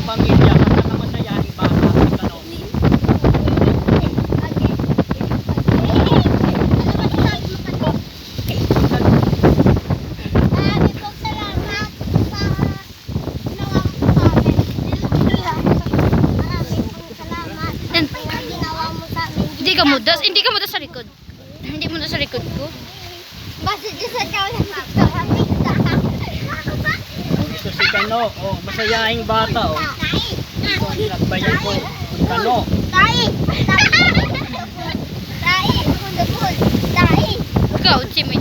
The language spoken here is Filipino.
pamilya, napakamasayahin bata ang tanong. Hindi ka mudas sa likod. Hindi mo sa likod ko. Basta dyan sa ikaw lang Ito si Kano, oh, masayahing bata, oh. Ito ang nagbayan ko, Kano. Tayo! Ikaw, si May